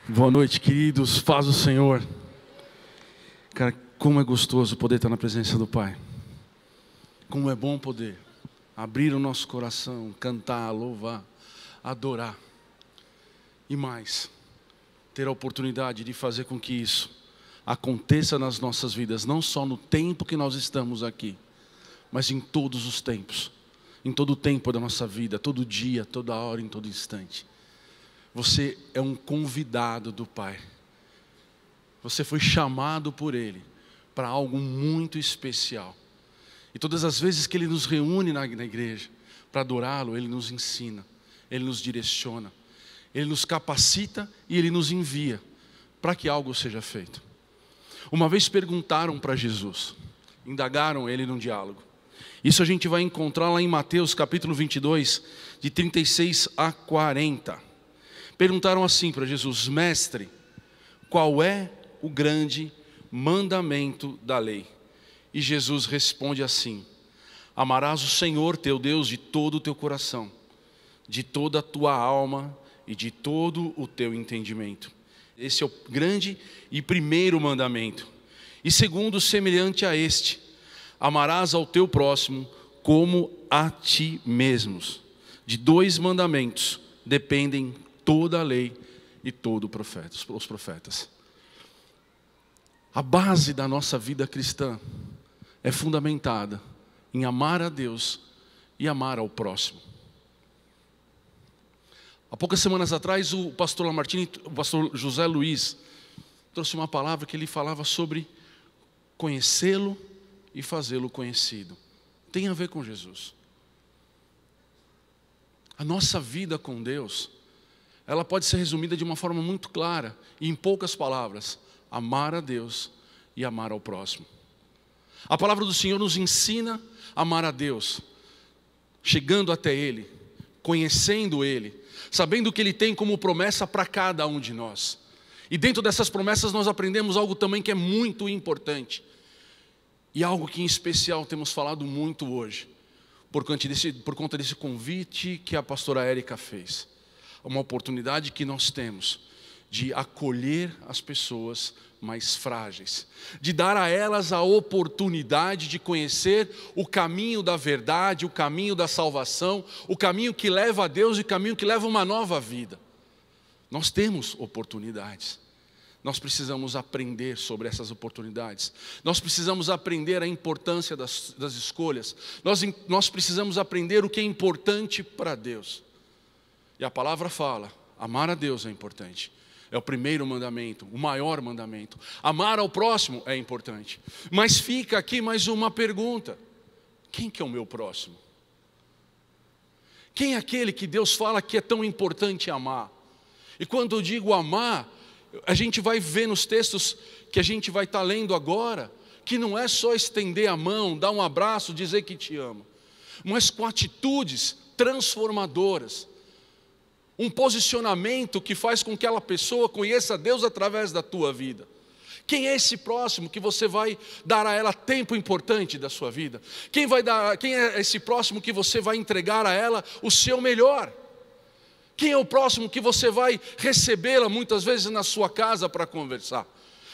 Boa noite, queridos. Paz do Senhor. Cara, como é gostoso poder estar na presença do Pai. Como é bom poder abrir o nosso coração, cantar, louvar, adorar. E mais, ter a oportunidade de fazer com que isso aconteça nas nossas vidas, não só no tempo que nós estamos aqui, mas em todos os tempos, em todo o tempo da nossa vida, todo dia, toda hora, em todo instante. Você é um convidado do Pai. Você foi chamado por Ele para algo muito especial. E todas as vezes que Ele nos reúne na igreja para adorá-lo, Ele nos ensina, Ele nos direciona, Ele nos capacita e Ele nos envia para que algo seja feito. Uma vez perguntaram para Jesus, indagaram Ele num diálogo. Isso a gente vai encontrar lá em Mateus capítulo 22, de 36 a 40. Perguntaram assim para Jesus: Mestre, qual é o grande mandamento da lei? E Jesus responde assim: amarás o Senhor teu Deus de todo o teu coração, de toda a tua alma e de todo o teu entendimento. Esse é o grande e primeiro mandamento. E segundo, semelhante a este, amarás ao teu próximo como a ti mesmos. De dois mandamentos dependem toda a lei e todos os profetas. A base da nossa vida cristã é fundamentada em amar a Deus e amar ao próximo. Há poucas semanas atrás, o pastor Lamartine, o pastor José Luiz, trouxe uma palavra que ele falava sobre conhecê-lo e fazê-lo conhecido. Tem a ver com Jesus. A nossa vida com Deus, ela pode ser resumida de uma forma muito clara e em poucas palavras: amar a Deus e amar ao próximo. A palavra do Senhor nos ensina a amar a Deus, chegando até Ele, conhecendo Ele, sabendo o que Ele tem como promessa para cada um de nós. E dentro dessas promessas nós aprendemos algo também que é muito importante, e algo que em especial temos falado muito hoje, por conta desse convite que a pastora Érica fez. Uma oportunidade que nós temos de acolher as pessoas mais frágeis, de dar a elas a oportunidade de conhecer o caminho da verdade, o caminho da salvação, o caminho que leva a Deus e o caminho que leva a uma nova vida. Nós temos oportunidades. Nós precisamos aprender sobre essas oportunidades. Nós precisamos aprender a importância das escolhas. Nós precisamos aprender o que é importante para Deus. E a palavra fala, amar a Deus é importante. É o primeiro mandamento, o maior mandamento. Amar ao próximo é importante. Mas fica aqui mais uma pergunta: quem que é o meu próximo? Quem é aquele que Deus fala que é tão importante amar? E quando eu digo amar, a gente vai ver nos textos que a gente vai estar lendo agora, que não é só estender a mão, dar um abraço, dizer que te amo, mas com atitudes transformadoras. Um posicionamento que faz com que aquela pessoa conheça Deus através da tua vida. Quem é esse próximo que você vai dar a ela tempo importante da sua vida? Quem é esse próximo que você vai entregar a ela o seu melhor? Quem é o próximo que você vai recebê-la muitas vezes na sua casa para conversar?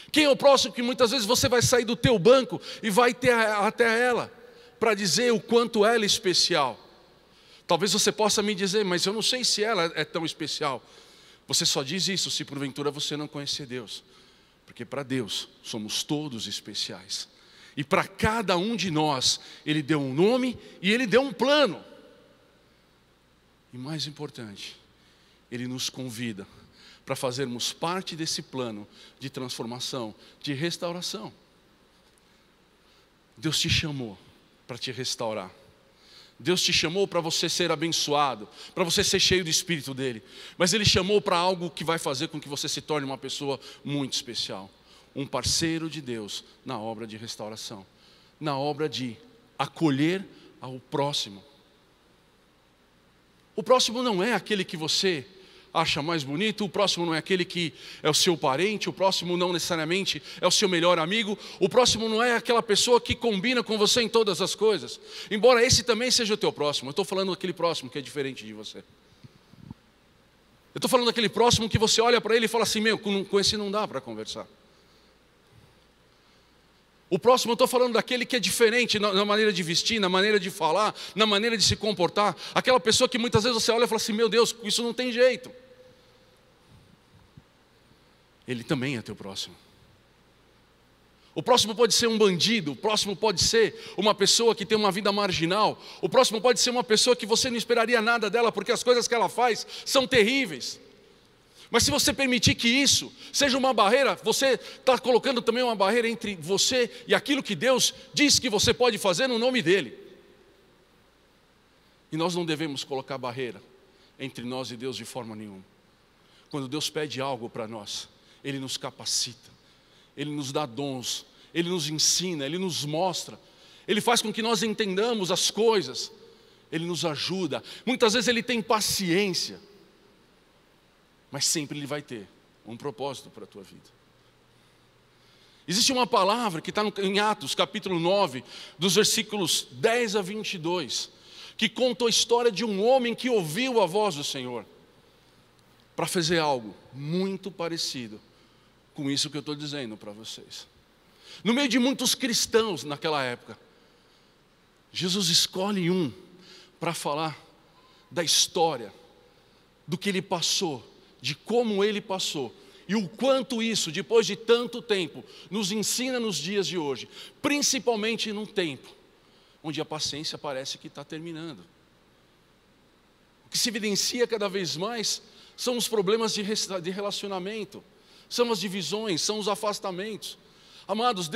Quem é o próximo que muitas vezes você vai sair do teu banco e vai ter até ela para dizer o quanto ela é especial? Talvez você possa me dizer, mas eu não sei se ela é tão especial. Você só diz isso se porventura você não conhecer Deus. Porque para Deus somos todos especiais. E para cada um de nós, Ele deu um nome e Ele deu um plano. E mais importante, Ele nos convida para fazermos parte desse plano de transformação, de restauração. Deus te chamou para te restaurar. Deus te chamou para você ser abençoado, para você ser cheio do Espírito dEle. Mas Ele chamou para algo que vai fazer com que você se torne uma pessoa muito especial. Um parceiro de Deus na obra de restauração. Na obra de acolher ao próximo. O próximo não é aquele que você acha mais bonito, o próximo não é aquele que é o seu parente, o próximo não necessariamente é o seu melhor amigo, o próximo não é aquela pessoa que combina com você em todas as coisas, embora esse também seja o teu próximo. Eu estou falando daquele próximo que é diferente de você. Eu estou falando daquele próximo que você olha para ele e fala assim, meu, com esse não dá para conversar. O próximo, eu estou falando daquele que é diferente na maneira de vestir, na maneira de falar, na maneira de se comportar. Aquela pessoa que muitas vezes você olha e fala assim, meu Deus, isso não tem jeito. Ele também é teu próximo. O próximo pode ser um bandido, o próximo pode ser uma pessoa que tem uma vida marginal, o próximo pode ser uma pessoa que você não esperaria nada dela, porque as coisas que ela faz são terríveis. Mas se você permitir que isso seja uma barreira, você está colocando também uma barreira entre você e aquilo que Deus diz que você pode fazer no nome dEle. E nós não devemos colocar barreira entre nós e Deus de forma nenhuma. Quando Deus pede algo para nós, Ele nos capacita, Ele nos dá dons, Ele nos ensina, Ele nos mostra, Ele faz com que nós entendamos as coisas, Ele nos ajuda. Muitas vezes Ele tem paciência, mas sempre Ele vai ter um propósito para a tua vida. Existe uma palavra que está em Atos capítulo 9, dos versículos 10 a 22, que conta a história de um homem que ouviu a voz do Senhor para fazer algo muito parecido com isso que eu estou dizendo para vocês. No meio de muitos cristãos naquela época, Jesus escolhe um para falar da história, do que Ele passou, de como Ele passou, e o quanto isso, depois de tanto tempo, nos ensina nos dias de hoje, principalmente num tempo onde a paciência parece que está terminando. O que se evidencia cada vez mais são os problemas de relacionamento, são as divisões, são os afastamentos. Amados,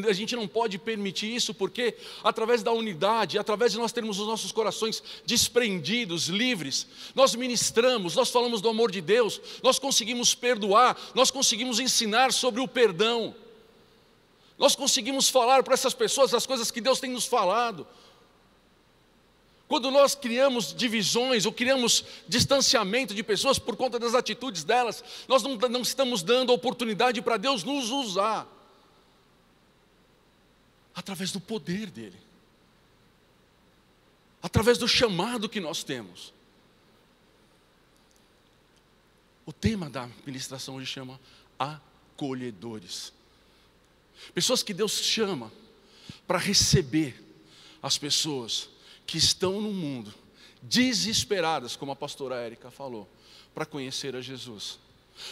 a gente não pode permitir isso, porque através da unidade, através de nós termos os nossos corações desprendidos, livres, nós ministramos, nós falamos do amor de Deus, nós conseguimos perdoar, nós conseguimos ensinar sobre o perdão, nós conseguimos falar para essas pessoas as coisas que Deus tem nos falado. Quando nós criamos divisões ou criamos distanciamento de pessoas por conta das atitudes delas, nós não estamos dando oportunidade para Deus nos usar através do poder dEle, através do chamado que nós temos. O tema da ministração hoje chama acolhedores. Pessoas que Deus chama para receber as pessoas que estão no mundo, desesperadas, como a pastora Érica falou, para conhecer a Jesus.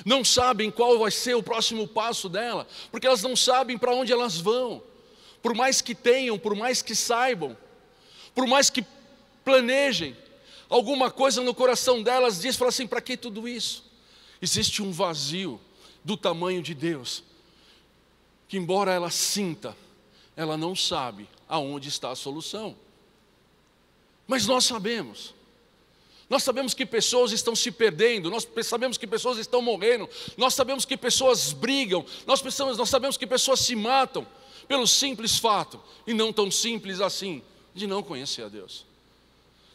Não sabem qual vai ser o próximo passo dela, porque elas não sabem para onde elas vão. Por mais que tenham, por mais que saibam, por mais que planejem, alguma coisa no coração delas diz, fala assim, para que tudo isso? Existe um vazio do tamanho de Deus, que embora ela sinta, ela não sabe aonde está a solução. Mas nós sabemos que pessoas estão se perdendo, nós sabemos que pessoas estão morrendo, nós sabemos que pessoas brigam, nós sabemos que pessoas se matam, pelo simples fato, e não tão simples assim, de não conhecer a Deus,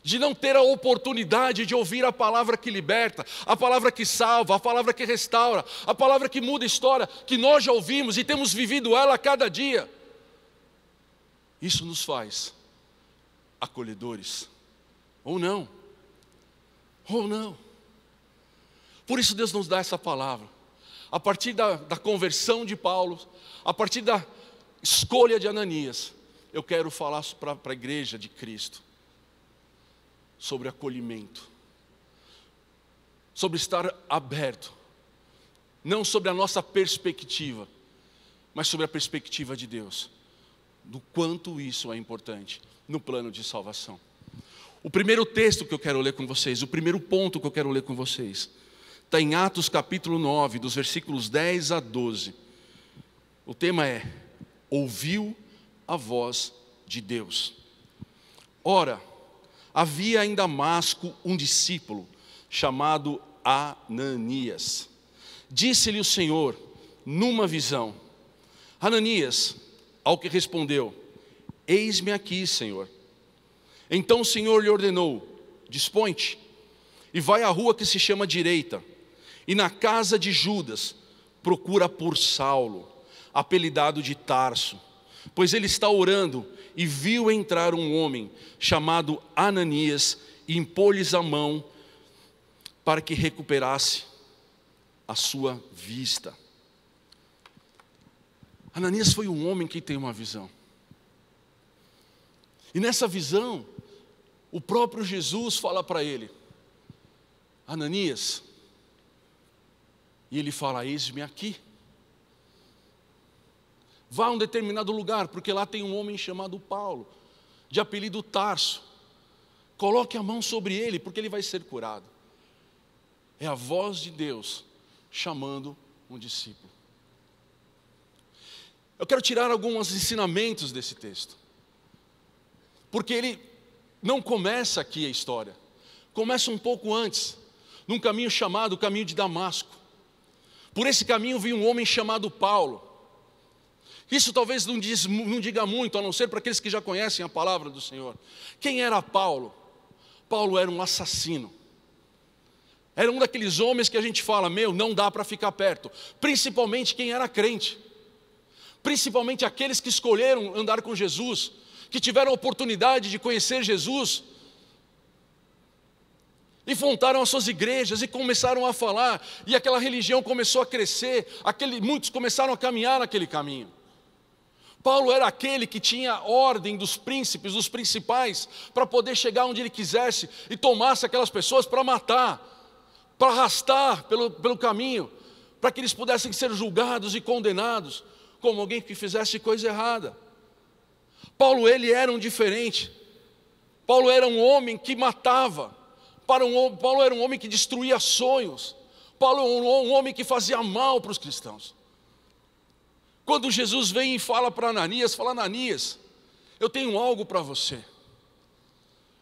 de não ter a oportunidade de ouvir a palavra que liberta, a palavra que salva, a palavra que restaura, a palavra que muda a história, que nós já ouvimos e temos vivido ela a cada dia. Isso nos faz acolhedores, ou não. Por isso Deus nos dá essa palavra, a partir da conversão de Paulo, a partir da escolha de Ananias, eu quero falar para a igreja de Cristo, sobre acolhimento, sobre estar aberto, não sobre a nossa perspectiva, mas sobre a perspectiva de Deus, do quanto isso é importante no plano de salvação. O primeiro texto que eu quero ler com vocês, o primeiro ponto que eu quero ler com vocês, está em Atos capítulo 9, dos versículos 10 a 12. O tema é: ouviu a voz de Deus. Ora, havia em Damasco um discípulo chamado Ananias. Disse-lhe o Senhor numa visão: Ananias. Ao que respondeu: eis-me aqui, Senhor. Então o Senhor lhe ordenou: dispõe-te e vai à rua que se chama Direita, e na casa de Judas procura por Saulo, apelidado de Tarso, pois ele está orando e viu entrar um homem chamado Ananias e impor-lhes a mão para que recuperasse a sua vista. Ananias foi um homem que tem uma visão. E nessa visão, o próprio Jesus fala para ele: Ananias. E ele fala: eis-me aqui. Vá a um determinado lugar, porque lá tem um homem chamado Paulo, de apelido Tarso. Coloque a mão sobre ele, porque ele vai ser curado. É a voz de Deus chamando um discípulo. Eu quero tirar alguns ensinamentos desse texto, porque ele não começa aqui a história, começa um pouco antes, num caminho chamado caminho de Damasco. Por esse caminho vinha um homem chamado Paulo. Isso talvez não diga muito, a não ser para aqueles que já conhecem a palavra do Senhor. Quem era Paulo? Paulo era um assassino. Era um daqueles homens que a gente fala: não dá para ficar perto. Principalmente quem era crente. Principalmente aqueles que escolheram andar com Jesus, que tiveram a oportunidade de conhecer Jesus, e montaram as suas igrejas e começaram a falar, e aquela religião começou a crescer, muitos começaram a caminhar naquele caminho. Paulo era aquele que tinha ordem dos príncipes, dos principais, para poder chegar onde ele quisesse e tomasse aquelas pessoas para matar, para arrastar pelo caminho, para que eles pudessem ser julgados e condenados como alguém que fizesse coisa errada. Paulo, ele era um diferente. Paulo era um homem que matava. Paulo era um homem que destruía sonhos. Paulo era um homem que fazia mal para os cristãos. Quando Jesus vem e fala para Ananias, fala: Ananias, eu tenho algo para você.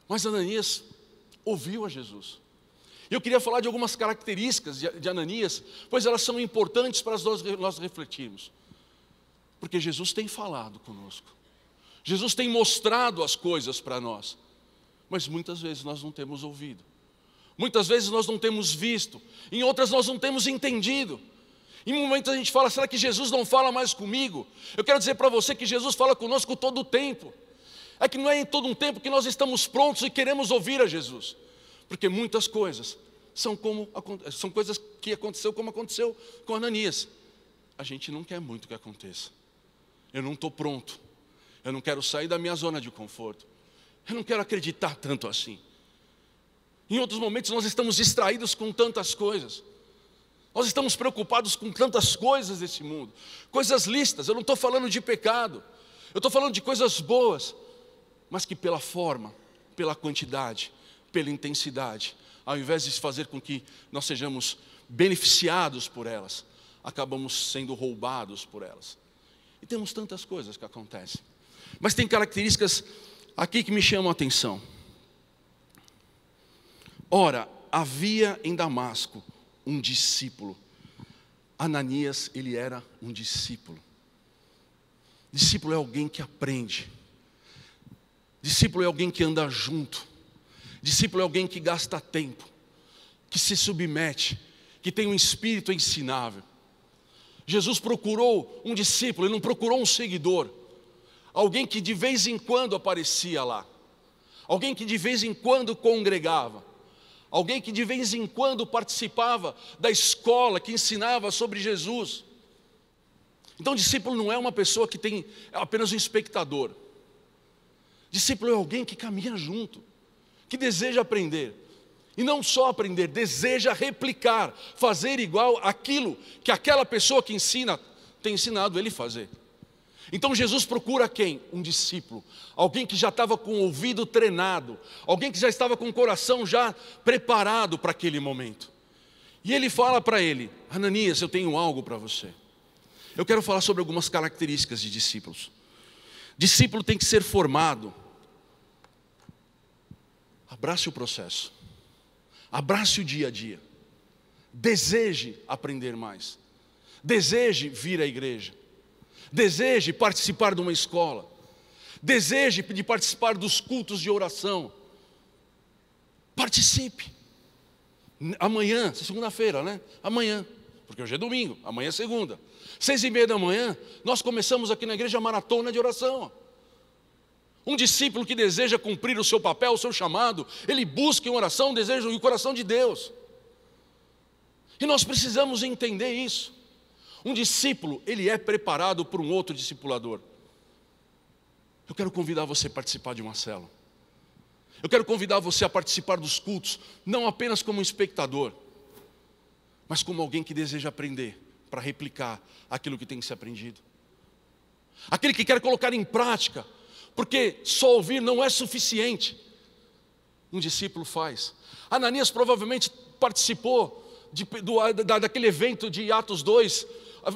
Mas Ananias ouviu a Jesus. Eu queria falar de algumas características de Ananias, pois elas são importantes para nós refletirmos. Porque Jesus tem falado conosco. Jesus tem mostrado as coisas para nós. Mas muitas vezes nós não temos ouvido. Muitas vezes nós não temos visto. Em outras nós não temos entendido. Em momentos a gente fala: será que Jesus não fala mais comigo? Eu quero dizer para você que Jesus fala conosco todo o tempo. É que não é em todo um tempo que nós estamos prontos e queremos ouvir a Jesus. Porque muitas coisas são coisas que aconteceu como aconteceu com Ananias. A gente não quer muito que aconteça. Eu não estou pronto. Eu não quero sair da minha zona de conforto. Eu não quero acreditar tanto assim. Em outros momentos nós estamos distraídos com tantas coisas. Nós estamos preocupados com tantas coisas desse mundo. Coisas listas, eu não estou falando de pecado. Eu estou falando de coisas boas. Mas que pela forma, pela quantidade, pela intensidade, ao invés de fazer com que nós sejamos beneficiados por elas, acabamos sendo roubados por elas. E temos tantas coisas que acontecem. Mas tem características aqui que me chamam a atenção. Ora, havia em Damasco um discípulo. Ananias, ele era um discípulo. Discípulo é alguém que aprende. Discípulo é alguém que anda junto. Discípulo é alguém que gasta tempo, que se submete, que tem um espírito ensinável. Jesus procurou um discípulo, ele não procurou um seguidor. Alguém que de vez em quando aparecia lá. Alguém que de vez em quando congregava. Alguém que de vez em quando participava da escola que ensinava sobre Jesus. Então discípulo não é uma pessoa que tem apenas um espectador. Discípulo é alguém que caminha junto, que deseja aprender. E não só aprender, deseja replicar, fazer igual aquilo que aquela pessoa que ensina tem ensinado ele a fazer. Então Jesus procura quem? Um discípulo, alguém que já estava com o ouvido treinado, alguém que já estava com o coração já preparado para aquele momento. E ele fala para ele: Ananias, eu tenho algo para você. Eu quero falar sobre algumas características de discípulos. Discípulo tem que ser formado. Abrace o processo. Abrace o dia a dia. Deseje aprender mais. Deseje vir à igreja. Deseje participar de uma escola. Deseje de participar dos cultos de oração. Participe. Amanhã, segunda-feira, né? Amanhã, porque hoje é domingo, amanhã é segunda. 6:30 da manhã, nós começamos aqui na igreja a maratona de oração. Um discípulo que deseja cumprir o seu papel, o seu chamado, ele busca em oração o desejo e o coração de Deus. E nós precisamos entender isso. Um discípulo, ele é preparado por um outro discipulador. Eu quero convidar você a participar de uma célula. Eu quero convidar você a participar dos cultos, não apenas como um espectador, mas como alguém que deseja aprender para replicar aquilo que tem que ser aprendido. Aquele que quer colocar em prática, porque só ouvir não é suficiente. Um discípulo faz. Ananias provavelmente participou daquele evento de Atos 2,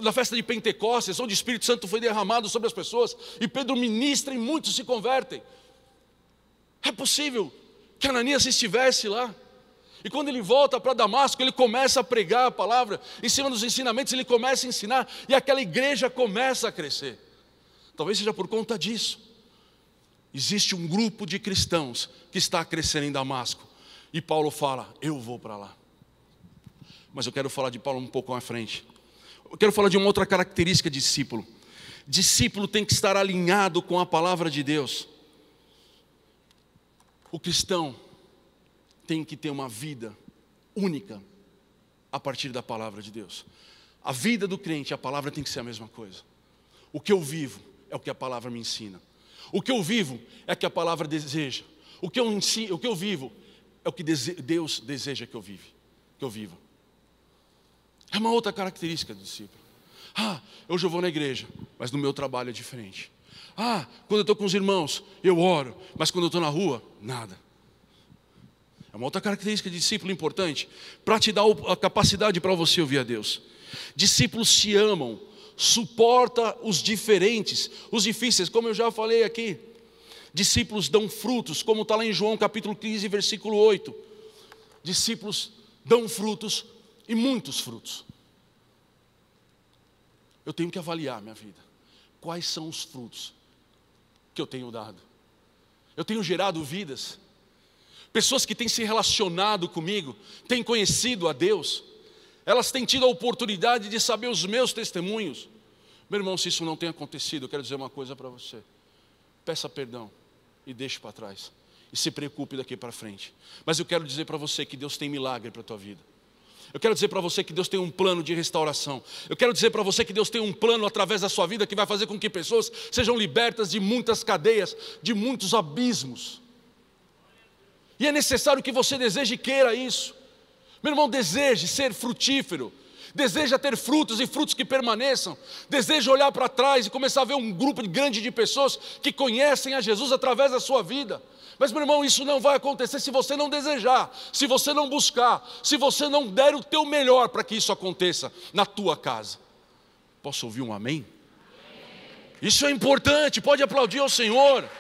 na festa de Pentecostes, onde o Espírito Santo foi derramado sobre as pessoas, e Pedro ministra e muitos se convertem. É possível que Ananias estivesse lá, e quando ele volta para Damasco, ele começa a pregar a palavra, em cima dos ensinamentos ele começa a ensinar, e aquela igreja começa a crescer. Talvez seja por conta disso. Existe um grupo de cristãos que está crescendo em Damasco, e Paulo fala, eu vou para lá. Mas eu quero falar de Paulo um pouco à frente. Eu quero falar de uma outra característica de discípulo. Discípulo tem que estar alinhado com a palavra de Deus. O cristão tem que ter uma vida única a partir da palavra de Deus. A vida do crente, a palavra tem que ser a mesma coisa. O que eu vivo é o que a palavra me ensina. O que eu vivo é o que a palavra deseja. O que eu vivo é o que Deus deseja que eu viva. É uma outra característica do discípulo. Hoje eu vou na igreja, mas no meu trabalho é diferente. Quando eu estou com os irmãos, eu oro, mas quando eu estou na rua, nada. É uma outra característica de discípulo importante, para te dar a capacidade para você ouvir a Deus. Discípulos se amam, suporta os diferentes, os difíceis, como eu já falei aqui. Discípulos dão frutos, como está lá em João capítulo 15, versículo 8. Discípulos dão frutos e muitos frutos. Eu tenho que avaliar minha vida. Quais são os frutos que eu tenho dado? Eu tenho gerado vidas. Pessoas que têm se relacionado comigo, têm conhecido a Deus, elas têm tido a oportunidade de saber os meus testemunhos. Meu irmão, se isso não tem acontecido, eu quero dizer uma coisa para você. Peça perdão e deixe para trás. E se preocupe daqui para frente. Mas eu quero dizer para você que Deus tem milagre para a tua vida. Eu quero dizer para você que Deus tem um plano de restauração. Eu quero dizer para você que Deus tem um plano através da sua vida que vai fazer com que pessoas sejam libertas de muitas cadeias, de muitos abismos. E é necessário que você deseje e queira isso. Meu irmão, deseje ser frutífero. Deseja ter frutos e frutos que permaneçam. Deseja olhar para trás e começar a ver um grupo grande de pessoas que conhecem a Jesus através da sua vida. Mas, meu irmão, isso não vai acontecer se você não desejar, se você não buscar, se você não der o teu melhor para que isso aconteça na tua casa. Posso ouvir um amém? Isso é importante, pode aplaudir ao Senhor.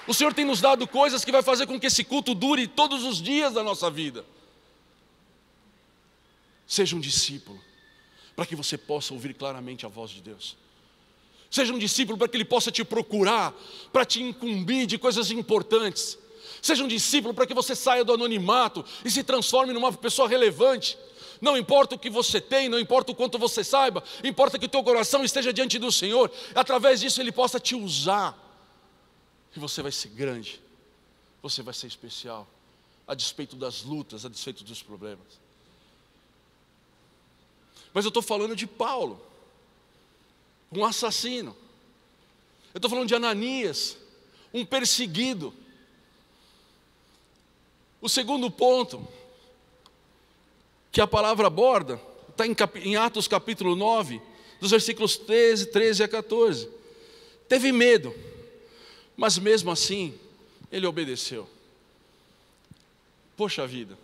O Senhor tem nos dado coisas que vai fazer com que esse culto dure todos os dias da nossa vida. Seja um discípulo, para que você possa ouvir claramente a voz de Deus. Seja um discípulo para que Ele possa te procurar, para te incumbir de coisas importantes. Seja um discípulo para que você saia do anonimato e se transforme numa pessoa relevante. Não importa o que você tem, não importa o quanto você saiba, importa que o teu coração esteja diante do Senhor. Através disso Ele possa te usar. E você vai ser grande, você vai ser especial, a despeito das lutas, a despeito dos problemas. Mas eu estou falando de Paulo, um assassino. Eu estou falando de Ananias, um perseguido. O segundo ponto que a palavra aborda está em Atos capítulo 9, dos versículos 13 a 14. Teve medo, mas mesmo assim ele obedeceu. Poxa vida,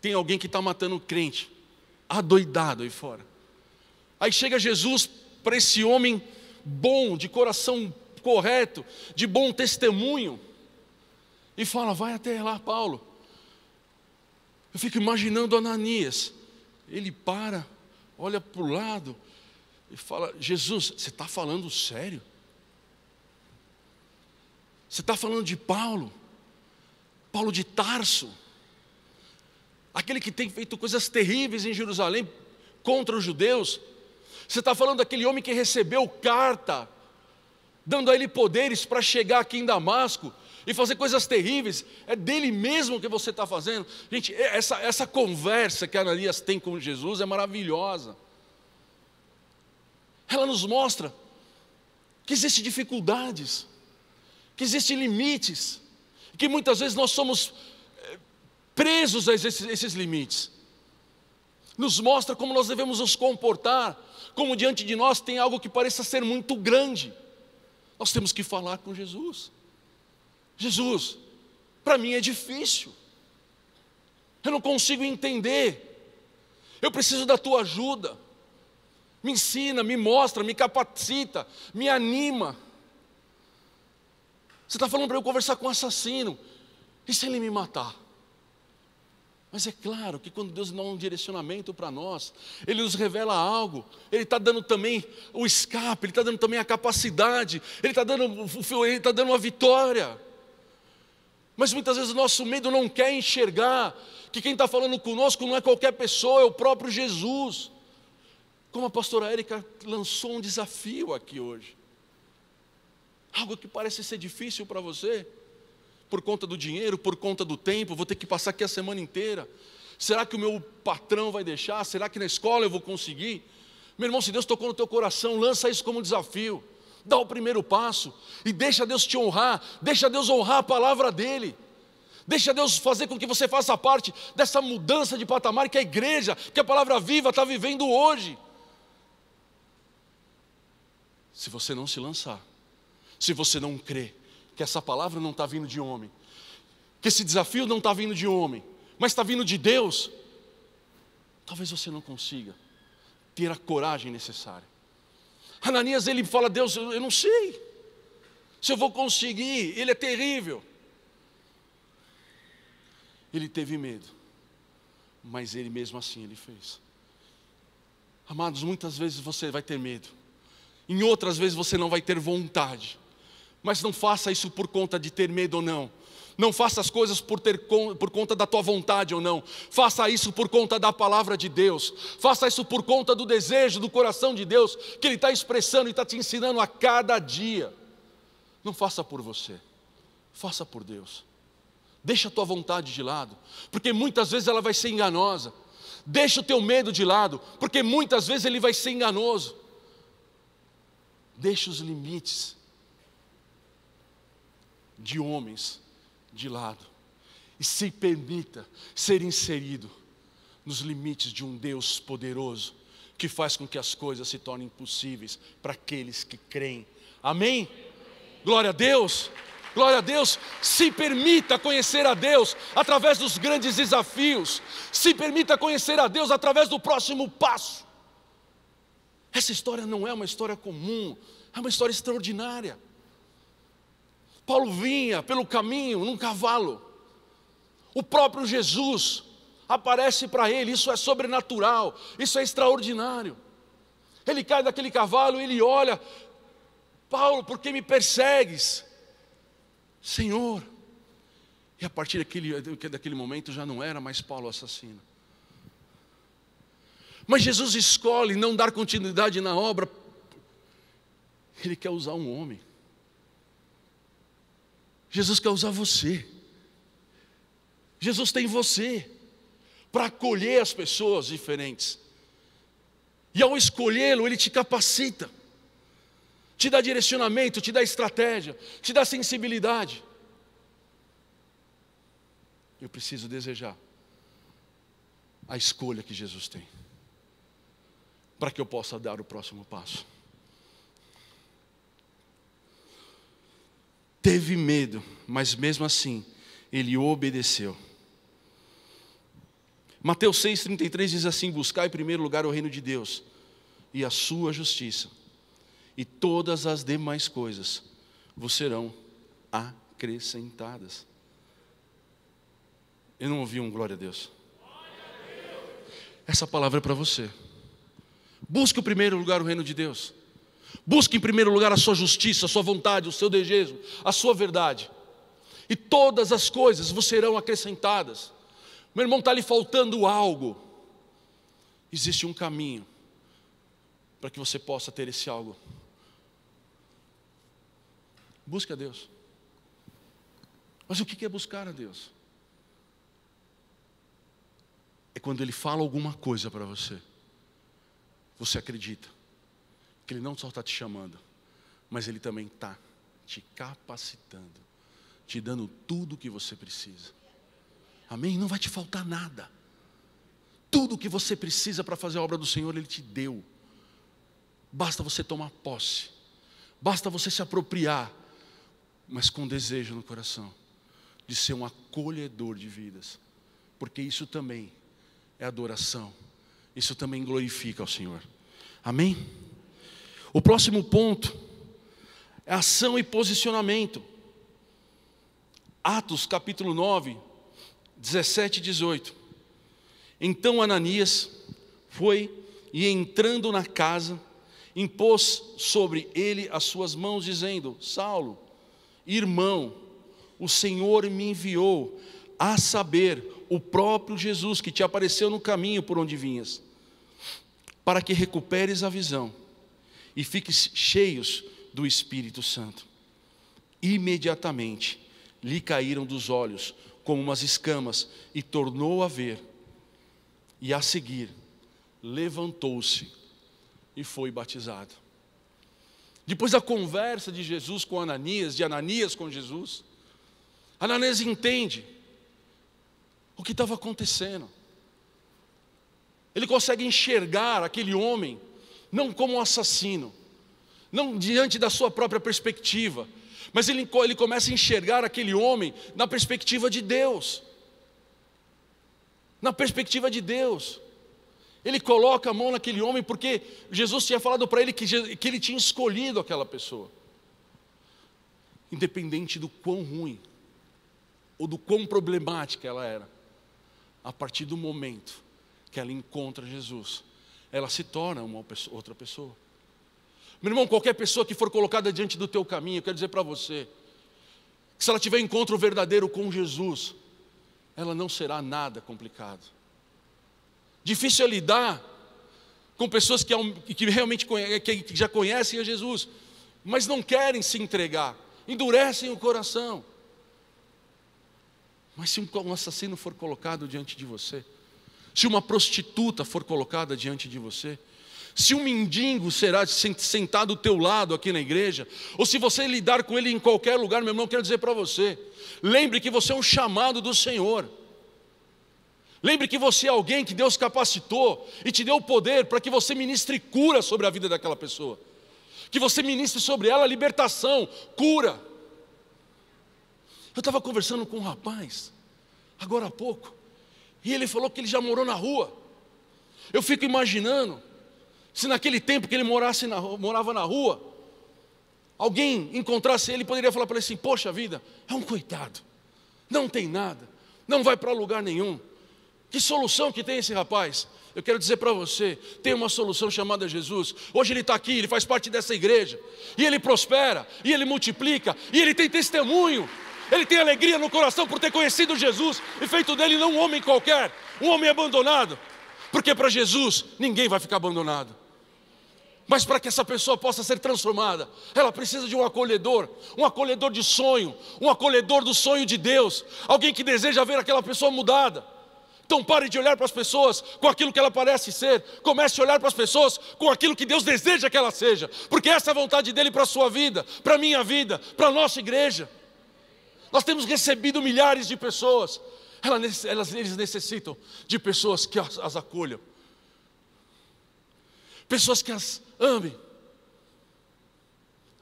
tem alguém que está matando um crente, adoidado aí fora. Aí chega Jesus para esse homem bom, de coração correto, de bom testemunho, e fala: vai até lá, Paulo. Eu fico imaginando Ananias. Ele para, olha para o lado e fala: Jesus, você está falando sério? Você está falando de Paulo? Paulo de Tarso, aquele que tem feito coisas terríveis em Jerusalém contra os judeus. Você está falando daquele homem que recebeu carta, dando a ele poderes para chegar aqui em Damasco, e fazer coisas terríveis, é dele mesmo que você está fazendo. Gente, essa conversa que Ananias tem com Jesus é maravilhosa. Ela nos mostra que existem dificuldades, que existem limites, que muitas vezes nós somos presos a esses limites. Nos mostra como nós devemos nos comportar, como diante de nós tem algo que pareça ser muito grande. Nós temos que falar com Jesus. Jesus, para mim é difícil, eu não consigo entender, eu preciso da tua ajuda. Me ensina, me mostra, me capacita, me anima. Você está falando para eu conversar com um assassino, e se ele me matar? Mas é claro que quando Deus dá um direcionamento para nós, Ele nos revela algo, Ele está dando também o escape, Ele está dando também a capacidade, Ele está dando a vitória. Mas muitas vezes o nosso medo não quer enxergar que quem está falando conosco não é qualquer pessoa, é o próprio Jesus. Como a pastora Érica lançou um desafio aqui hoje. Algo que parece ser difícil para você, por conta do dinheiro, por conta do tempo, vou ter que passar aqui a semana inteira. Será que o meu patrão vai deixar? Será que na escola eu vou conseguir? Meu irmão, se Deus tocou no teu coração, lança isso como desafio. Dá o primeiro passo e deixa Deus te honrar, deixa Deus honrar a palavra dEle. Deixa Deus fazer com que você faça parte dessa mudança de patamar que a igreja, que a palavra viva está vivendo hoje. Se você não se lançar, se você não crer que essa palavra não está vindo de homem, que esse desafio não está vindo de homem, mas está vindo de Deus, talvez você não consiga ter a coragem necessária. Ananias, ele fala: Deus, eu não sei se eu vou conseguir, ele é terrível. Ele teve medo, mas ele mesmo assim ele fez. Amados, muitas vezes você vai ter medo, em outras vezes você não vai ter vontade, mas não faça isso por conta de ter medo ou não. Não faça as coisas por conta da tua vontade ou não. Faça isso por conta da palavra de Deus. Faça isso por conta do desejo do coração de Deus, que Ele está expressando e está te ensinando a cada dia. Não faça por você, faça por Deus. Deixa a tua vontade de lado, porque muitas vezes ela vai ser enganosa. Deixa o teu medo de lado, porque muitas vezes ele vai ser enganoso. Deixa os limites de homens de lado e se permita ser inserido nos limites de um Deus poderoso, que faz com que as coisas se tornem possíveis para aqueles que creem. Amém? Glória a Deus! Glória a Deus. Se permita conhecer a Deus através dos grandes desafios. Se permita conhecer a Deus através do próximo passo. Essa história não é uma história comum, é uma história extraordinária. Paulo vinha pelo caminho num cavalo. O próprio Jesus aparece para ele. Isso é sobrenatural, isso é extraordinário. Ele cai daquele cavalo e ele olha: Paulo, por que me persegues? Senhor. E a partir daquele momento já não era mais Paulo assassino. Mas Jesus escolhe não dar continuidade na obra. Ele quer usar um homem. Jesus quer usar você. Jesus tem você para acolher as pessoas diferentes. E ao escolhê-lo, Ele te capacita, te dá direcionamento, te dá estratégia, te dá sensibilidade. Eu preciso desejar a escolha que Jesus tem, para que eu possa dar o próximo passo. Teve medo, mas mesmo assim, ele obedeceu. Mateus 6,33 diz assim: buscai em primeiro lugar o reino de Deus e a sua justiça, e todas as demais coisas vos serão acrescentadas. Eu não ouvi um glória a Deus. Essa palavra é para você. Busque em primeiro lugar o reino de Deus. Busque em primeiro lugar a sua justiça, a sua vontade, o seu desejo, a sua verdade. E todas as coisas vos serão acrescentadas. Meu irmão, está lhe faltando algo. Existe um caminho para que você possa ter esse algo. Busque a Deus. Mas o que é buscar a Deus? É quando Ele fala alguma coisa para você, você acredita que Ele não só está te chamando, mas Ele também está te capacitando, te dando tudo o que você precisa. Amém? Não vai te faltar nada. Tudo o que você precisa para fazer a obra do Senhor, Ele te deu. Basta você tomar posse, basta você se apropriar, mas com desejo no coração de ser um acolhedor de vidas, porque isso também é adoração, isso também glorifica ao Senhor. Amém? O próximo ponto é ação e posicionamento. Atos capítulo 9, 17 e 18. Então Ananias foi e, entrando na casa, impôs sobre ele as suas mãos, dizendo: Saulo, irmão, o Senhor me enviou, a saber, o próprio Jesus que te apareceu no caminho por onde vinhas, para que recuperes a visão e fiques cheios do Espírito Santo. Imediatamente lhe caíram dos olhos como umas escamas e tornou a ver, e a seguir levantou-se e foi batizado. Depois da conversa de Jesus com Ananias, de Ananias com Jesus, Ananias entende o que estava acontecendo. Ele consegue enxergar aquele homem não como um assassino, não diante da sua própria perspectiva, mas ele começa a enxergar aquele homem na perspectiva de Deus. Na perspectiva de Deus. Ele coloca a mão naquele homem porque Jesus tinha falado para ele que ele tinha escolhido aquela pessoa. Independente do quão ruim ou do quão problemática ela era, a partir do momento que ela encontra Jesus, ela se torna outra pessoa. Meu irmão, qualquer pessoa que for colocada diante do teu caminho, eu quero dizer para você, que se ela tiver encontro verdadeiro com Jesus, ela não será nada complicado. Difícil é lidar com pessoas que realmente que já conhecem a Jesus, mas não querem se entregar, endurecem o coração. Mas se um assassino for colocado diante de você, se uma prostituta for colocada diante de você, se um mendigo será sentado ao teu lado aqui na igreja, ou se você lidar com ele em qualquer lugar, meu irmão, eu quero dizer para você, lembre que você é um chamado do Senhor. Lembre que você é alguém que Deus capacitou e te deu o poder para que você ministre cura sobre a vida daquela pessoa, que você ministre sobre ela libertação, cura. Eu estava conversando com um rapaz agora há pouco, e ele falou que ele já morou na rua. Eu fico imaginando se naquele tempo que ele morava na rua, alguém encontrasse ele e poderia falar para ele assim: poxa vida, é um coitado, não tem nada, não vai para lugar nenhum. Que solução que tem esse rapaz? Eu quero dizer para você, tem uma solução chamada Jesus. Hoje ele está aqui, ele faz parte dessa igreja, e ele prospera, e ele multiplica, e ele tem testemunho, ele tem alegria no coração por ter conhecido Jesus e feito dele não um homem qualquer, um homem abandonado, porque para Jesus ninguém vai ficar abandonado. Mas para que essa pessoa possa ser transformada, ela precisa de um acolhedor de sonho, um acolhedor do sonho de Deus, alguém que deseja ver aquela pessoa mudada. Então pare de olhar para as pessoas com aquilo que ela parece ser, comece a olhar para as pessoas com aquilo que Deus deseja que ela seja, porque essa é a vontade dEle para a sua vida, para a minha vida, para a nossa igreja. Nós temos recebido milhares de pessoas, eles necessitam de pessoas que as acolham, pessoas que as amem.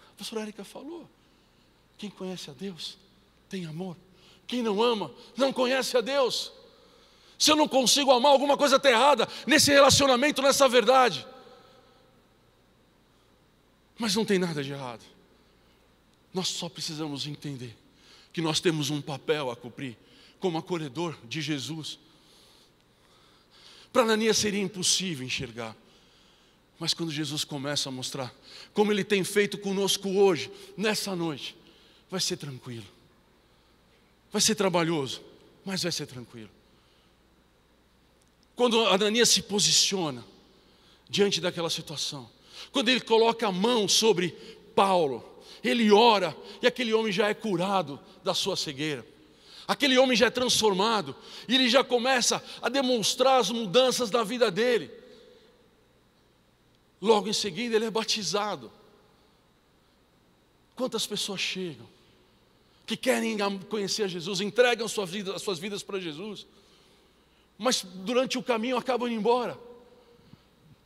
A pastora Érica falou, quem conhece a Deus tem amor, quem não ama não conhece a Deus. Se eu não consigo amar, alguma coisa está errada nesse relacionamento, nessa verdade. Mas não tem nada de errado. Nós só precisamos entender que nós temos um papel a cumprir como acolhedor de Jesus. Para Ananias seria impossível enxergar, mas quando Jesus começa a mostrar como Ele tem feito conosco hoje, nessa noite, vai ser tranquilo. Vai ser trabalhoso, mas vai ser tranquilo. Quando Ananias se posiciona diante daquela situação, quando ele coloca a mão sobre Paulo, ele ora e aquele homem já é curado da sua cegueira. Aquele homem já é transformado, e ele já começa a demonstrar as mudanças na vida dele. Logo em seguida ele é batizado. Quantas pessoas chegam, que querem conhecer a Jesus, entregam as suas vidas para Jesus, mas durante o caminho acabam indo embora,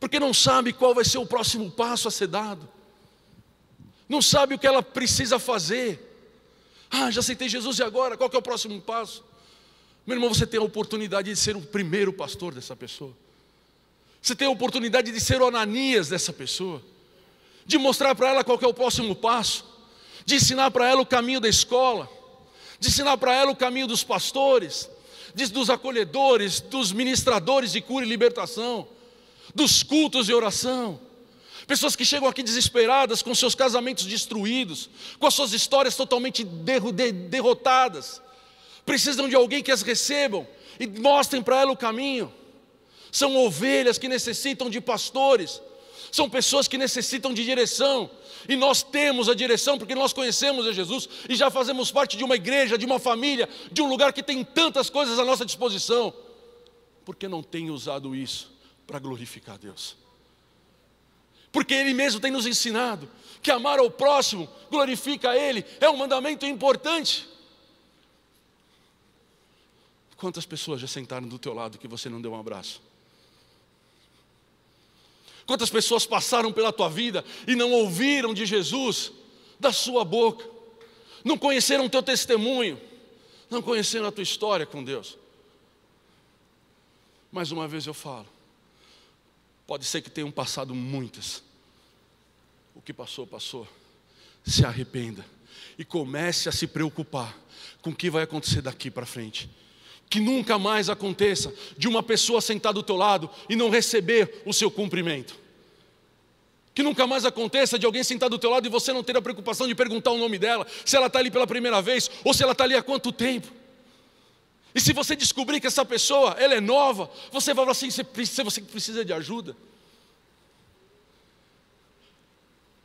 porque não sabe qual vai ser o próximo passo a ser dado, não sabe o que ela precisa fazer. Já aceitei Jesus, e agora? Qual que é o próximo passo? Meu irmão, você tem a oportunidade de ser o primeiro pastor dessa pessoa. Você tem a oportunidade de ser o Ananias dessa pessoa, de mostrar para ela qual que é o próximo passo, de ensinar para ela o caminho da escola, de ensinar para ela o caminho dos pastores, dos acolhedores, dos ministradores de cura e libertação, dos cultos de oração. Pessoas que chegam aqui desesperadas, com seus casamentos destruídos, com as suas histórias totalmente derrotadas, precisam de alguém que as recebam e mostrem para ela o caminho. São ovelhas que necessitam de pastores, são pessoas que necessitam de direção, e nós temos a direção porque nós conhecemos a Jesus e já fazemos parte de uma igreja, de uma família, de um lugar que tem tantas coisas à nossa disposição. Por que não tem usado isso para glorificar a Deus? Porque Ele mesmo tem nos ensinado que amar ao próximo glorifica a Ele, é um mandamento importante. Quantas pessoas já sentaram do teu lado que você não deu um abraço? Quantas pessoas passaram pela tua vida e não ouviram de Jesus da sua boca, não conheceram o teu testemunho, não conheceram a tua história com Deus? Mais uma vez eu falo, pode ser que tenham passado muitas. O que passou, passou. Se arrependa e comece a se preocupar com o que vai acontecer daqui para frente. Que nunca mais aconteça de uma pessoa sentar do teu lado e não receber o seu cumprimento. Que nunca mais aconteça de alguém sentar do teu lado e você não ter a preocupação de perguntar o nome dela, se ela está ali pela primeira vez ou se ela está ali há quanto tempo. E se você descobrir que essa pessoa, ela é nova, você vai falar assim, você precisa de ajuda.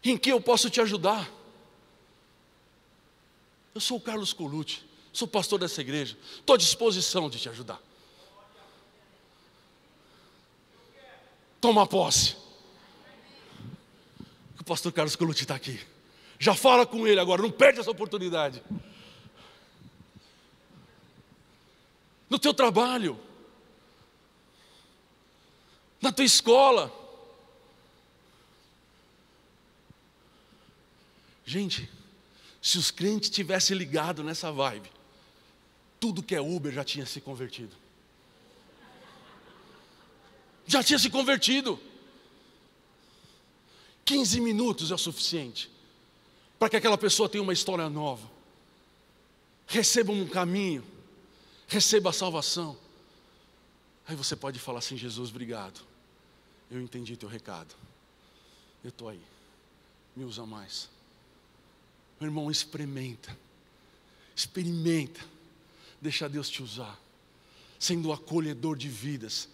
Em que eu posso te ajudar? Eu sou o Carlos Colucci, sou pastor dessa igreja, estou à disposição de te ajudar. Toma posse. O pastor Carlos Colucci está aqui. Já fala com ele agora, não perde essa oportunidade. No teu trabalho, na tua escola. Gente, se os crentes tivessem ligado nessa vibe, tudo que é Uber já tinha se convertido. Já tinha se convertido. 15 minutos é o suficiente para que aquela pessoa tenha uma história nova, receba um caminho, receba a salvação. Aí você pode falar assim: Jesus, obrigado, eu entendi teu recado, eu estou aí, me usa mais. Meu irmão, experimenta, deixa Deus te usar, sendo o acolhedor de vidas.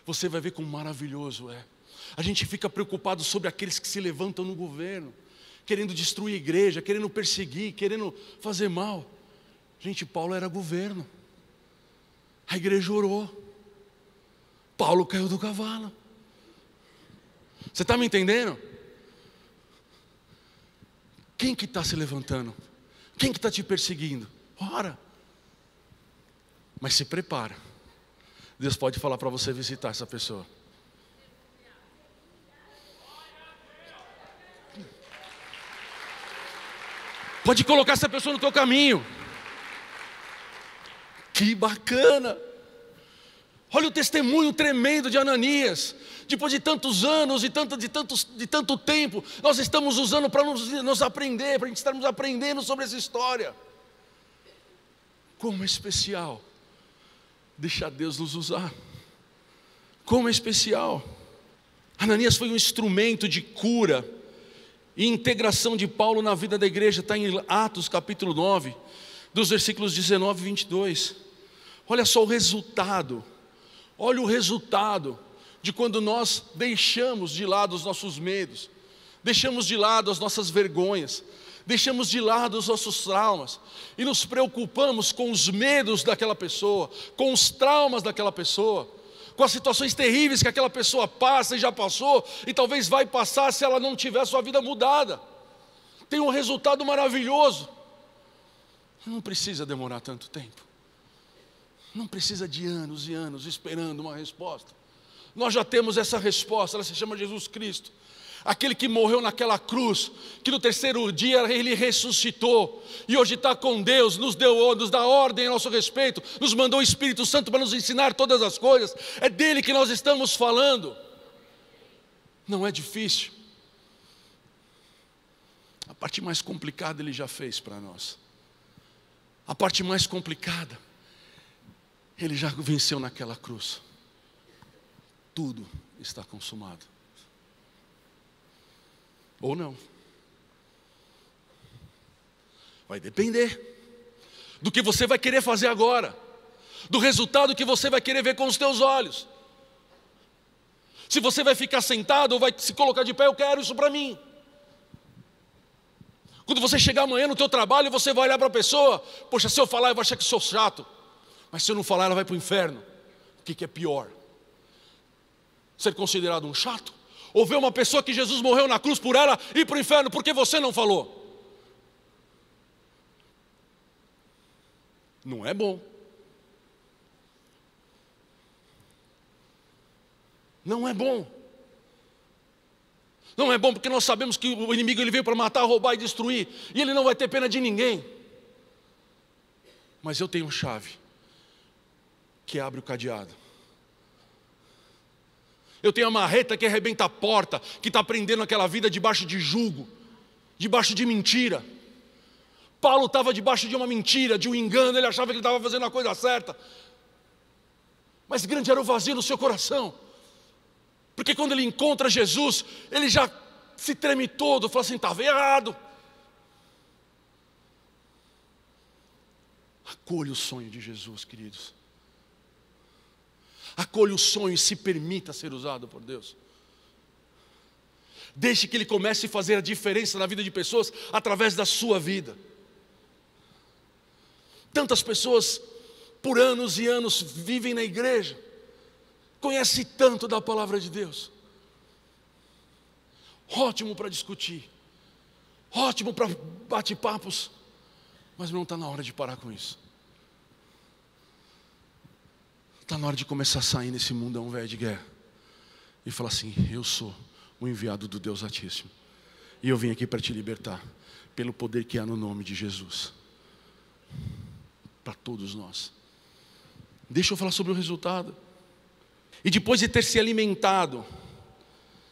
Você vai ver como maravilhoso é. A gente fica preocupado sobre aqueles que se levantam no governo, querendo destruir a igreja, querendo perseguir, querendo fazer mal. Gente, Paulo era governo, a igreja orou, Paulo caiu do cavalo. Você está me entendendo? Quem que está se levantando? Quem que está te perseguindo? Ora, mas se prepara, Deus pode falar para você visitar essa pessoa. Pode colocar essa pessoa no teu caminho. Que bacana! Olha o testemunho tremendo de Ananias. Depois de tantos anos e de tanto tempo, nós estamos usando para nos aprender, para a gente estarmos aprendendo sobre essa história. Como é especial deixar Deus nos usar. Como é especial. Ananias foi um instrumento de cura e integração de Paulo na vida da igreja. Está em Atos capítulo 9, dos versículos 19 e 22. Olha só o resultado. Olha o resultado de quando nós deixamos de lado os nossos medos, deixamos de lado as nossas vergonhas, deixamos de lado os nossos traumas e nos preocupamos com os medos daquela pessoa, com os traumas daquela pessoa, com as situações terríveis que aquela pessoa passa e já passou e talvez vai passar se ela não tiver a sua vida mudada. Tem um resultado maravilhoso. Não precisa demorar tanto tempo. Não precisa de anos e anos esperando uma resposta. Nós já temos essa resposta, ela se chama Jesus Cristo. Aquele que morreu naquela cruz, que no terceiro dia Ele ressuscitou, e hoje está com Deus, nos dá ordem a nosso respeito, nos mandou o Espírito Santo para nos ensinar todas as coisas. É dele que nós estamos falando. Não é difícil. A parte mais complicada Ele já fez para nós. A parte mais complicada Ele já venceu naquela cruz. Tudo está consumado. Ou não. Vai depender do que você vai querer fazer agora, do resultado que você vai querer ver com os teus olhos. Se você vai ficar sentado ou vai se colocar de pé, eu quero isso para mim. Quando você chegar amanhã no teu trabalho, você vai olhar para a pessoa, poxa, se eu falar eu vou achar que sou chato, mas se eu não falar ela vai para o inferno. O que é pior? Ser considerado um chato? Ou ver uma pessoa que Jesus morreu na cruz por ela ir para o inferno porque você não falou? Não é bom. Não é bom. Não é bom porque nós sabemos que o inimigo ele veio para matar, roubar e destruir. E ele não vai ter pena de ninguém. Mas eu tenho chave que abre o cadeado. Eu tenho a marreta que arrebenta a porta, que está prendendo aquela vida debaixo de jugo, debaixo de mentira. Paulo estava debaixo de uma mentira, de um engano, ele achava que ele estava fazendo a coisa certa. Mas grande era o vazio no seu coração. Porque quando ele encontra Jesus, ele já se treme todo, fala assim, estava errado. Acolha o sonho de Jesus, queridos. Acolha o sonho e se permita ser usado por Deus. Deixe que Ele comece a fazer a diferença na vida de pessoas através da sua vida. Tantas pessoas por anos e anos vivem na igreja, conhecem tanto da palavra de Deus. Ótimo para discutir, ótimo para bate-papos, mas não está na hora de parar com isso. Está na hora de começar a sair nesse mundão velho de guerra e falar assim, eu sou o enviado do Deus Altíssimo e eu vim aqui para te libertar pelo poder que há no nome de Jesus. Para todos nós. Deixa eu falar sobre o resultado. E depois de ter se alimentado,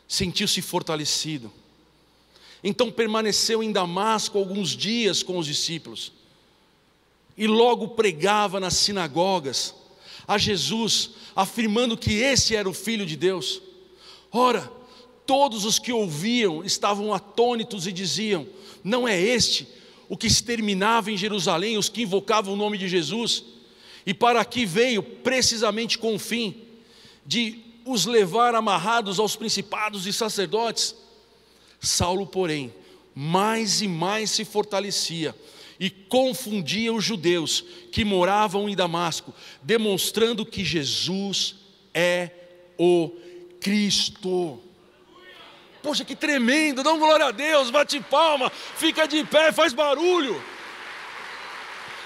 sentiu-se fortalecido. Então permaneceu em Damasco alguns dias com os discípulos e logo pregava nas sinagogas a Jesus, afirmando que esse era o Filho de Deus. Ora, todos os que ouviam estavam atônitos e diziam, não é este o que exterminava em Jerusalém os que invocavam o nome de Jesus? E para aqui veio precisamente com o fim de os levar amarrados aos principados e sacerdotes. Saulo, porém, mais e mais se fortalecia e confundia os judeus que moravam em Damasco, demonstrando que Jesus é o Cristo. Poxa, que tremendo, dá glória a Deus, bate palma, fica de pé, faz barulho.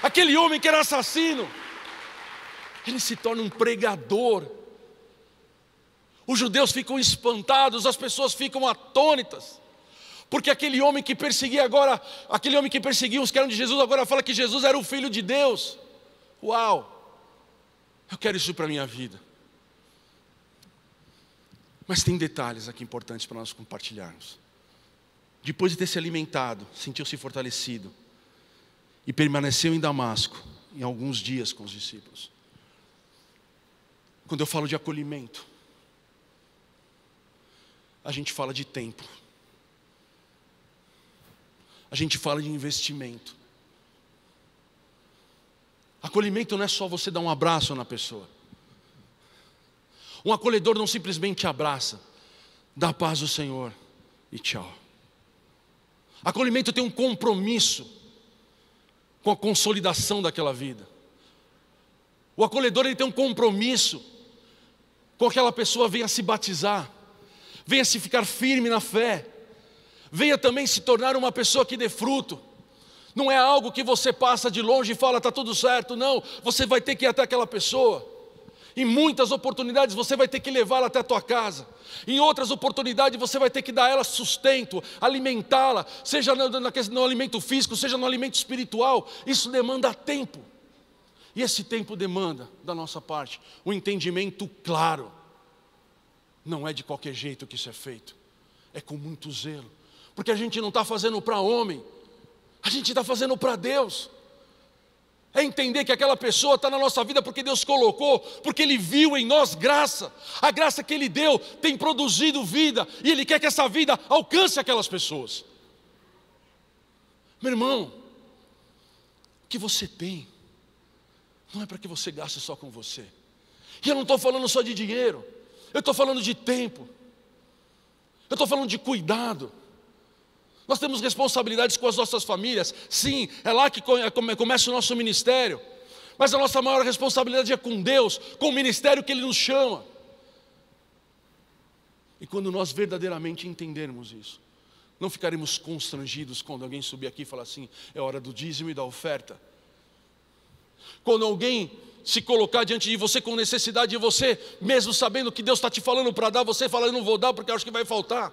Aquele homem que era assassino, ele se torna um pregador. Os judeus ficam espantados, as pessoas ficam atônitas. Porque aquele homem que perseguia agora, aquele homem que perseguia os que eram de Jesus, agora fala que Jesus era o Filho de Deus. Uau! Eu quero isso para a minha vida. Mas tem detalhes aqui importantes para nós compartilharmos. Depois de ter se alimentado, sentiu-se fortalecido e permaneceu em Damasco em alguns dias com os discípulos. Quando eu falo de acolhimento, a gente fala de tempo. A gente fala de investimento. Acolhimento não é só você dar um abraço na pessoa. Um acolhedor não simplesmente abraça, dá a paz do Senhor e tchau. Acolhimento tem um compromisso com a consolidação daquela vida. O acolhedor, ele tem um compromisso com aquela pessoa venha se batizar, venha se ficar firme na fé, venha também se tornar uma pessoa que dê fruto. Não é algo que você passa de longe e fala, está tudo certo. Não, você vai ter que ir até aquela pessoa. Em muitas oportunidades você vai ter que levá-la até a tua casa. Em outras oportunidades você vai ter que dar a ela sustento, alimentá-la, seja no alimento físico, seja no alimento espiritual. Isso demanda tempo. E esse tempo demanda, da nossa parte, um entendimento claro. Não é de qualquer jeito que isso é feito. É com muito zelo. Porque a gente não está fazendo para homem, a gente está fazendo para Deus. É entender que aquela pessoa está na nossa vida porque Deus colocou, porque Ele viu em nós graça. A graça que Ele deu tem produzido vida, e Ele quer que essa vida alcance aquelas pessoas. Meu irmão, o que você tem não é para que você gaste só com você. E eu não estou falando só de dinheiro, eu estou falando de tempo, eu estou falando de cuidado. Nós temos responsabilidades com as nossas famílias. Sim, é lá que começa o nosso ministério. Mas a nossa maior responsabilidade é com Deus, com o ministério que Ele nos chama. E quando nós verdadeiramente entendermos isso, não ficaremos constrangidos quando alguém subir aqui e falar assim, é hora do dízimo e da oferta. Quando alguém se colocar diante de você com necessidade de você, mesmo sabendo que Deus está te falando para dar, você fala, eu não vou dar porque eu acho que vai faltar.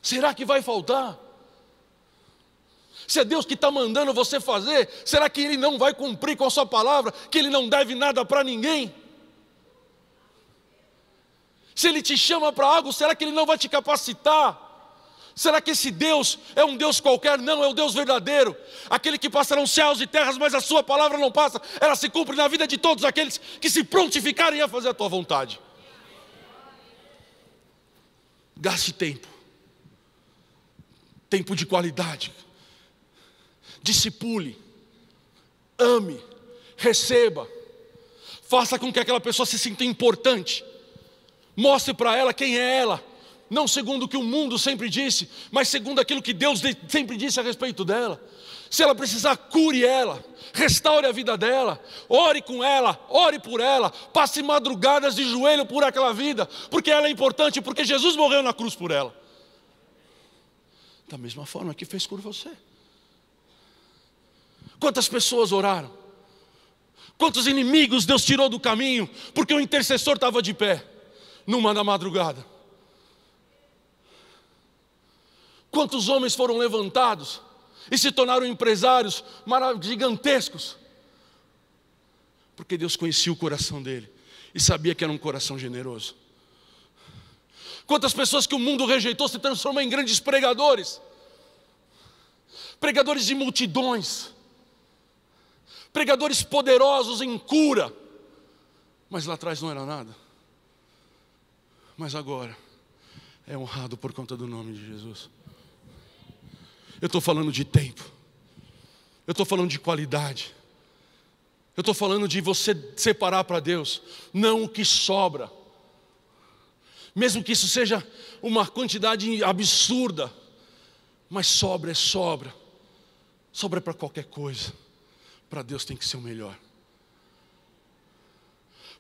Será que vai faltar? Se é Deus que está mandando você fazer, será que Ele não vai cumprir com a sua palavra, que Ele não deve nada para ninguém? Se Ele te chama para algo, será que Ele não vai te capacitar? Será que esse Deus é um Deus qualquer? Não, é o Deus verdadeiro, aquele que passarão céus e terras, mas a sua palavra não passa, ela se cumpre na vida de todos aqueles que se prontificarem a fazer a tua vontade. Gaste tempo, tempo de qualidade. Discipule, ame, receba, faça com que aquela pessoa se sinta importante, mostre para ela quem é ela, não segundo o que o mundo sempre disse, mas segundo aquilo que Deus sempre disse a respeito dela. Se ela precisar, cure ela, restaure a vida dela, ore com ela, ore por ela, passe madrugadas de joelho por aquela vida, porque ela é importante, porque Jesus morreu na cruz por ela. Da mesma forma que fez por você. Quantas pessoas oraram? Quantos inimigos Deus tirou do caminho, porque o intercessor estava de pé, numa da madrugada? Quantos homens foram levantados e se tornaram empresários gigantescos? Porque Deus conhecia o coração dele e sabia que era um coração generoso. Quantas pessoas que o mundo rejeitou se transformam em grandes pregadores, pregadores de multidões, pregadores poderosos em cura, mas lá atrás não era nada, mas agora é honrado por conta do nome de Jesus. Eu estou falando de tempo, eu estou falando de qualidade, eu estou falando de você separar para Deus, não o que sobra, mesmo que isso seja uma quantidade absurda, mas sobra é sobra, sobra para qualquer coisa. Para Deus tem que ser o melhor.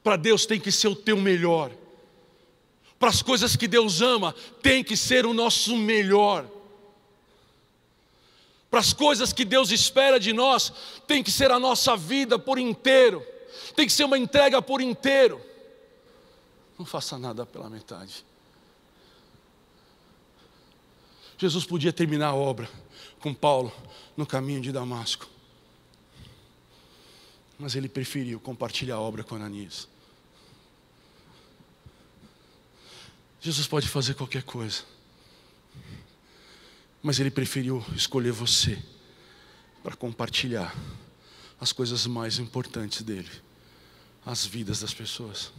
Para Deus tem que ser o teu melhor. Para as coisas que Deus ama, tem que ser o nosso melhor. Para as coisas que Deus espera de nós, tem que ser a nossa vida por inteiro. Tem que ser uma entrega por inteiro. Não faça nada pela metade. Jesus podia terminar a obra com Paulo no caminho de Damasco, mas ele preferiu compartilhar a obra com Ananias. Jesus pode fazer qualquer coisa, mas ele preferiu escolher você para compartilhar as coisas mais importantes dele, as vidas das pessoas.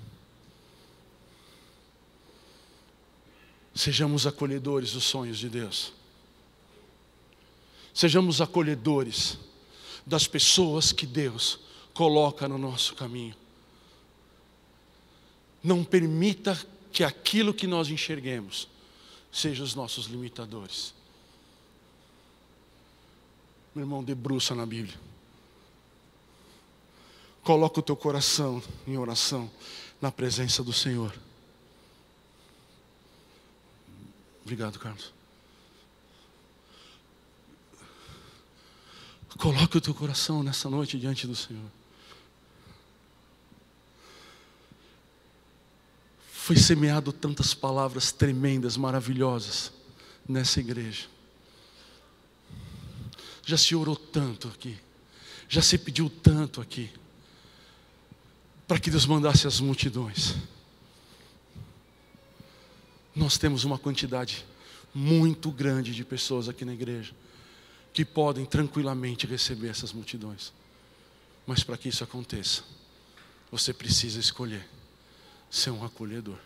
Sejamos acolhedores dos sonhos de Deus. Sejamos acolhedores das pessoas que Deus coloca no nosso caminho. Não permita que aquilo que nós enxerguemos seja os nossos limitadores. Meu irmão, debruça na Bíblia. Coloca o teu coração em oração na presença do Senhor. Obrigado, Carlos. Coloque o teu coração nessa noite diante do Senhor. Foi semeado tantas palavras tremendas, maravilhosas nessa igreja. Já se orou tanto aqui. Já se pediu tanto aqui. Para que Deus mandasse as multidões. Nós temos uma quantidade muito grande de pessoas aqui na igreja que podem tranquilamente receber essas multidões. Mas para que isso aconteça, você precisa escolher ser um acolhedor.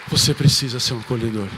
Você precisa ser um acolhedor.